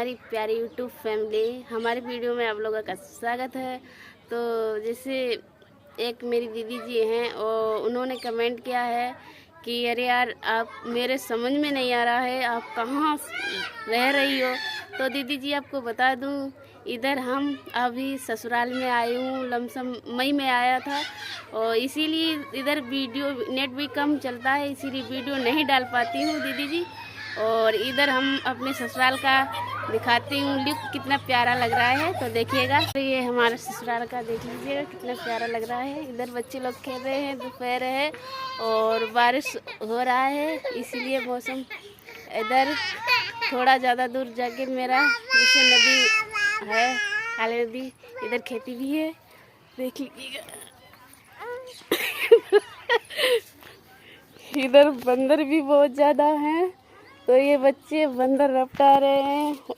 हमारी प्यारी YouTube family, हमारी वीडियो में आप लोगों का स्वागत है। तो जैसे एक मेरी दीदी जी हैं और उन्होंने कमेंट किया है कि अरे यार आप मेरे समझ में नहीं आ रहा है, आप कहाँ रह रही हो। तो दीदी जी आपको बता दूं, इधर हम अभी ससुराल में आई हूँ, लमसम मई में आया था और इसीलिए इधर वीडियो नेट भी कम चलता है, इसीलिए वीडियो नहीं डाल पाती हूँ दीदी जी। और इधर हम अपने ससुराल का दिखाती हूँ लुक, कितना प्यारा लग रहा है। तो देखिएगा, तो ये हमारा ससुराल का देख लीजिएगा कितना प्यारा लग रहा है। इधर बच्चे लोग खेल रहे हैं, दोपहर है और बारिश हो रहा है, इसीलिए मौसम इधर थोड़ा ज़्यादा दूर जाके मेरा जैसे नदी है, काली नदी, इधर खेती भी है, देख लीजिएगा। इधर बंदर भी बहुत ज़्यादा हैं, तो ये बच्चे बंदर रपटा रहे हैं।